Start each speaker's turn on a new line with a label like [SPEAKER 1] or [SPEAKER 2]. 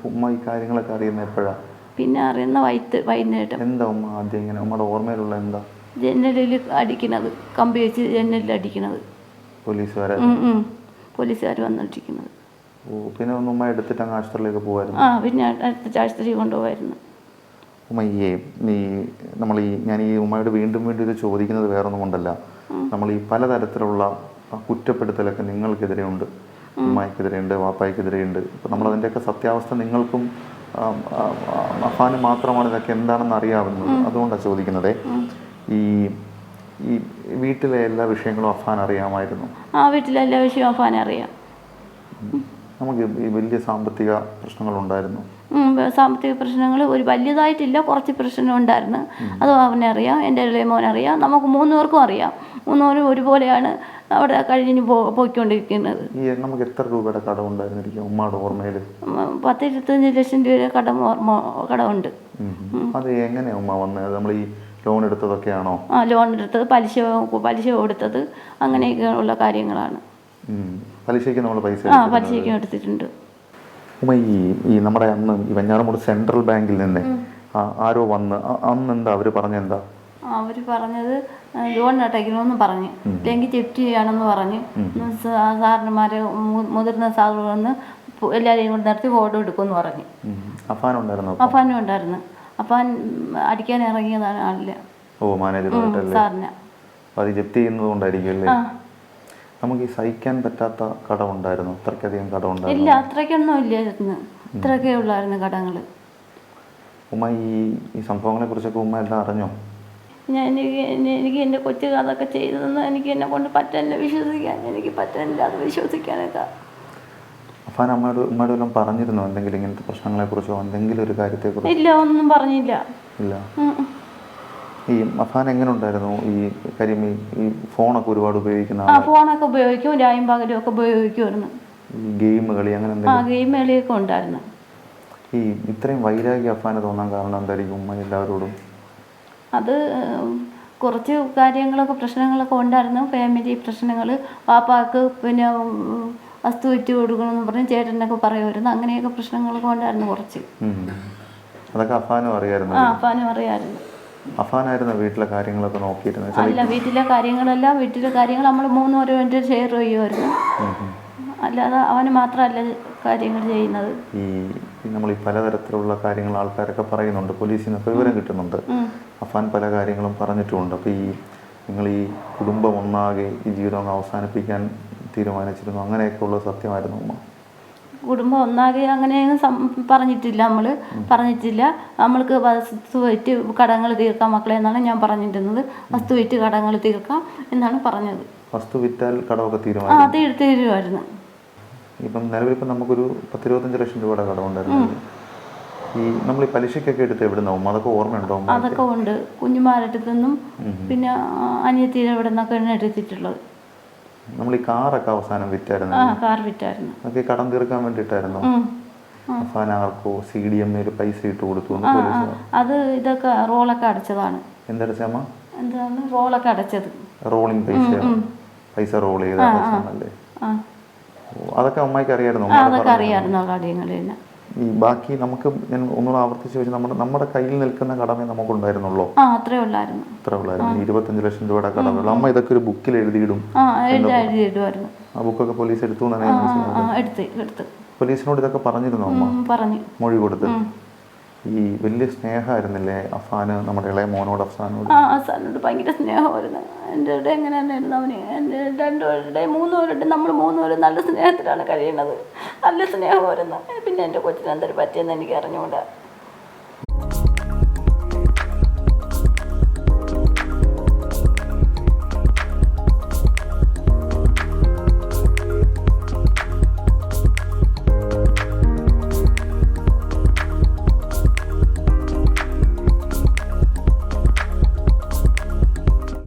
[SPEAKER 1] ഉമ്മ ഈ കാര്യങ്ങളൊക്കെ അറിയുന്നത് എപ്പോഴാണ്?
[SPEAKER 2] പിന്നെ അറിയുന്ന വൈകുന്നേരം.
[SPEAKER 1] എന്താ ഉമ്മ ആദ്യം ഇങ്ങനെ ഉമ്മയുടെ ഓർമ്മയിലുള്ള എന്താ?
[SPEAKER 2] ജനലിൽ അടിക്കുന്നത്, കമ്പി വെച്ച് ജനലിൽ അടിക്കുന്നത്. പോലീസുകാർ വന്നിട്ടിരിക്കുന്നത്.
[SPEAKER 1] പിന്നെ ഒന്ന് ഉമ്മ എടുത്തിട്ട് അങ്ങ് ആശുപത്രിയിലേക്ക് പോകുമായിരുന്നു?
[SPEAKER 2] പിന്നെ അടുത്ത ആശുപത്രിയിൽ കൊണ്ടുപോകായിരുന്നു.
[SPEAKER 1] ഉമ്മയ്യേ ഞാൻ ഈ ഉമ്മയോട് വീണ്ടും വീണ്ടും ഇത് ചോദിക്കുന്നത് വേറൊന്നും കൊണ്ടല്ല. നമ്മൾ ഈ പലതരത്തിലുള്ള കുറ്റപ്പെടുത്തലൊക്കെ നിങ്ങൾക്കെതിരെ ഉണ്ട്, ഉമ്മയ്ക്കെതിരെയുണ്ട്, വാപ്പായ്ക്കെതിരെയുണ്ട്. ഇപ്പം നമ്മളതിൻ്റെയൊക്കെ സത്യാവസ്ഥ നിങ്ങൾക്കും അഫാന് മാത്രമാണ് ഇതൊക്കെ എന്താണെന്ന് അറിയാവുന്നത്. അതുകൊണ്ടാണ് ചോദിക്കുന്നത്. ഈ ഈ വീട്ടിലെ എല്ലാ വിഷയങ്ങളും അഫാൻ അറിയാമായിരുന്നു?
[SPEAKER 2] വീട്ടിലെ എല്ലാ വിഷയവും അഫാൻ അറിയാം.
[SPEAKER 1] നമുക്ക് ഈ വലിയ സാമ്പത്തിക പ്രശ്നങ്ങളുണ്ടായിരുന്നു?
[SPEAKER 2] സാമ്പത്തിക പ്രശ്നങ്ങൾ ഒരു വലിയതായിട്ടില്ല, കുറച്ച് പ്രശ്നം ഉണ്ടായിരുന്നു. അത് അവനറിയാം, എൻ്റെ ഇളയ മോനറിയാം, നമുക്ക് 3 പേർക്കും അറിയാം. 3 പേരും ഒരുപോലെയാണ് അവിടെ കഴിഞ്ഞ് പോയിക്കൊണ്ടിരിക്കുന്നത്.
[SPEAKER 1] നമുക്ക് എത്ര രൂപയുടെ കടം ഉണ്ടായിരുന്നിരിക്കും ഉമ്മയുടെ ഓർമ്മയിൽ?
[SPEAKER 2] 10-25 ലക്ഷം രൂപ കടമുണ്ട്.
[SPEAKER 1] അത് എങ്ങനെയാണ് ഉമ്മ വന്നത്? നമ്മൾ ഈ ലോൺ എടുത്തതൊക്കെയാണോ?
[SPEAKER 2] ലോൺ എടുത്തത്, പലിശ കൊടുത്തത്, അങ്ങനെയൊക്കെയുള്ള കാര്യങ്ങളാണ്.
[SPEAKER 1] പലിശയ്ക്ക് നമ്മൾ
[SPEAKER 2] പലിശയ്ക്ക് എടുത്തിട്ടുണ്ട്.
[SPEAKER 1] ഉമ്മ ഈ നമ്മുടെ അന്ന് ഈ വെഞ്ഞാറമൂട് സെൻട്രൽ ബാങ്കിൽ നിന്ന് ആരോ വന്ന് അന്ന് എന്താ അവർ പറഞ്ഞെന്താ?
[SPEAKER 2] അവർ പറഞ്ഞത് ലോൺ അടയ്ക്കണമെന്ന് പറഞ്ഞ്, അല്ലെങ്കിൽ ജപ്തി ചെയ്യണമെന്ന് പറഞ്ഞ്, സാറിന്മാരെ മുതിർന്ന സാറുകൾ വന്ന് എല്ലാവരെയും കൊണ്ട് നിർത്തി ഫോട്ടോ എടുക്കുമെന്ന് പറഞ്ഞ്. അഫാനും ഉണ്ടായിരുന്നു. അഫാൻ അടിക്കാൻ ഇറങ്ങിയതാണ് ആളില്ല. സാറിന്
[SPEAKER 1] അത് ജപ്തി ചെയ്യുന്നതുകൊണ്ടായിരിക്കും അല്ലേ? നമുക്ക് ഈ സഹിക്കാൻ പറ്റാത്ത കടമുണ്ടായിരുന്നു? അത്രയ്ക്കധികം കടമുണ്ടായിരുന്നു?
[SPEAKER 2] ഇല്ല, അത്രയ്ക്കൊന്നും ഇല്ലായിരുന്നു. ഇത്രയൊക്കെ ഉള്ളായിരുന്നു കടങ്ങൾ.
[SPEAKER 1] ഉമ്മ ഈ സംഭവങ്ങളെ കുറിച്ചൊക്കെ ഉമ്മ എല്ലാം അറിഞ്ഞോ?
[SPEAKER 2] എനിക്ക് എൻ്റെ കൊച്ചു അതൊക്കെ ചെയ്തതെന്ന് എനിക്ക് എന്നെ കൊണ്ട് പറ്റില്ല, എനിക്ക് പറ്റില്ല അത് വിശ്വസിക്കാനൊക്കെ.
[SPEAKER 1] അഫാൻ ഉമ്മയോട് എല്ലാം പറഞ്ഞിരുന്നോ എന്തെങ്കിലും ഇങ്ങനത്തെ പ്രശ്നങ്ങളെ കുറിച്ചോ, എന്തെങ്കിലും ഒരു കാര്യത്തെക്കുറിച്ചോ?
[SPEAKER 2] ഇല്ല, ഒന്നും പറഞ്ഞില്ല.
[SPEAKER 1] ഇല്ല. ഈ അഫാൻ എങ്ങനെ ഉണ്ടായിരുന്നു ഈ കാര്യം? ഈ ഫോണൊക്കെ ഒരുപാട് ഉപയോഗിക്കുന്ന?
[SPEAKER 2] ഫോണൊക്കെ ഉപയോഗിക്കും, രായും പകലും ഒക്കെ ഉപയോഗിക്കുമായിരുന്നു.
[SPEAKER 1] ഗെയിം കളി അങ്ങനെ
[SPEAKER 2] ഗെയിം കളിയൊക്കെ ഉണ്ടായിരുന്നു.
[SPEAKER 1] ഈ ഇത്രയും വൈരാഗ്യം അഫാന് തോന്നാൻ കാരണം എന്തായിരിക്കും ഉമ്മ എല്ലാവരോടും?
[SPEAKER 2] അത് കുറച്ച് പ്രശ്നങ്ങളൊക്കെ ഉണ്ടായിരുന്നു. ഫാമിലി പ്രശ്നങ്ങൾ, പാപ്പാക്ക് പിന്നെ വസ്തു വിറ്റ് കൊടുക്കണമെന്ന് പറഞ്ഞ് ചേട്ടനൊക്കെ പറയുമായിരുന്നു. അങ്ങനെയൊക്കെ പ്രശ്നങ്ങളൊക്കെ ഉണ്ടായിരുന്നു കുറച്ച്.
[SPEAKER 1] അതൊക്കെ അഫാനും അറിയായിരുന്നു?
[SPEAKER 2] അഫാനും അറിയാമായിരുന്നു.
[SPEAKER 1] അഫാനായിരുന്നു വീട്ടിലെ കാര്യങ്ങളൊക്കെ നോക്കിയിരുന്നത്?
[SPEAKER 2] അല്ല, വീട്ടിലെ കാര്യങ്ങൾ നമ്മൾ 3 പേരും വേണ്ടി ഷെയർ ചെയ്യുമായിരുന്നു. അല്ലാതെ അവന് മാത്രമല്ല കാര്യങ്ങൾ ചെയ്യുന്നത്.
[SPEAKER 1] നമ്മൾ ഈ പലതരത്തിലുള്ള കാര്യങ്ങൾ ആൾക്കാരൊക്കെ പറയുന്നുണ്ട്, പോലീസിൽ നിന്നൊക്കെ വിവരം കിട്ടുന്നുണ്ട്. അഫാൻ പല കാര്യങ്ങളും പറഞ്ഞിട്ടുമുണ്ട്. അപ്പോൾ നിങ്ങൾ ഈ കുടുംബം ഒന്നാകെ ഈ ജീവിതം അവസാനിപ്പിക്കാൻ തീരുമാനിച്ചിരുന്നു, അങ്ങനെയൊക്കെയുള്ള സത്യമായിരുന്നു ഉമ്മ?
[SPEAKER 2] കുടുംബം ഒന്നാകെ അങ്ങനെയൊന്നും പറഞ്ഞിട്ടില്ല. നമ്മൾക്ക് വസ്തു വിറ്റ് കടങ്ങൾ തീർക്കാം മക്കളെ എന്നാണ് ഞാൻ പറഞ്ഞിരുന്നത്. വസ്തു വിറ്റ് കടങ്ങൾ തീർക്കാം എന്നാണ് പറഞ്ഞത്.
[SPEAKER 1] വസ്തു വിറ്റാൽ കടമൊക്കെ തീരുമായിരുന്നു? ഇപ്പം നിലവിലിപ്പം നമുക്കൊരു 10-25 ലക്ഷം രൂപയുടെ കടമുണ്ടായിരുന്നു. നമ്മൾ ഈ പലിശക്കൊക്കെ എടുത്ത് എവിടുന്ന ഉമ്മ? അതൊക്കെ ഓർമ്മയുണ്ടോ?
[SPEAKER 2] അതൊക്കെ ഉണ്ട്. കുഞ്ഞുമാരുടെ നിന്നും പിന്നെ അനിയത്തിയുടെ ഇവിടെ നിന്നൊക്കെയാണ് എടുത്തിട്ടുള്ളത്.
[SPEAKER 1] നമ്മൾ ഈ കാറൊക്കെ അവസാനം വിറ്റായിരുന്നു?
[SPEAKER 2] കാർ വിറ്റായിരുന്നു.
[SPEAKER 1] അതൊക്കെ കടം തീർക്കാൻ വേണ്ടിയിട്ടായിരുന്നു? അഫാൻ ആർക്കോ CDMA പൈസ ഇട്ട് കൊടുത്തു?
[SPEAKER 2] അത് ഇതൊക്കെ റോളൊക്കെ അടച്ചതാണ്.
[SPEAKER 1] എന്തടച്ചമ്മ?
[SPEAKER 2] എന്താണ് റോളൊക്കെ അടച്ചത്?
[SPEAKER 1] റോളിംഗ് പൈസ റോൾ ചെയ്തല്ലേ? അതൊക്കെ അമ്മയ്ക്ക് അറിയായിരുന്നു?
[SPEAKER 2] അതൊക്കെ അറിയാമായിരുന്നു കാര്യങ്ങൾ.
[SPEAKER 1] ഈ ബാക്കി ഞാൻ ഒന്നുകൂടെ ആവർത്തിച്ച് ചോദിച്ചാൽ നമ്മുടെ കയ്യിൽ നിൽക്കുന്ന കടമേ നമുക്കുണ്ടായിരുന്നുള്ളൂ?
[SPEAKER 2] അത്രേ ഉള്ളായിരുന്നു.
[SPEAKER 1] 25 ലക്ഷം രൂപയുടെ കടമുള്ളൂ. അമ്മ ഇതൊക്കെ ഒരു ബുക്കിൽ എഴുതിയിടും?
[SPEAKER 2] എഴുതിയിടുമായിരുന്നു.
[SPEAKER 1] ആ ബുക്കൊക്കെ പോലീസ് എടുത്തു? പോലീസിനോട് ഇതൊക്കെ പറഞ്ഞിരുന്നു അമ്മ? മൊഴി കൊടുത്ത്? ഈ വലിയ സ്നേഹമായിരുന്നില്ലേ അഫാന് നമ്മുടെ ഇളയ മോനോട്?
[SPEAKER 2] അഫാനോട് ഭയങ്കര സ്നേഹമായിരുന്നു. എൻ്റെ എങ്ങനെ തന്നെയായിരുന്നു അവന്. എൻ്റെ 2 പേരുടെ 3 പേരുടെ നമ്മൾ 3 പേരും നല്ല സ്നേഹത്തിലാണ് കഴിയുന്നത്. നല്ല സ്നേഹമായിരുന്നു. പിന്നെ എൻ്റെ കൊച്ചിന് എന്തൊരു പറ്റിയെന്ന് എനിക്ക് അറിഞ്ഞുകൂടാ.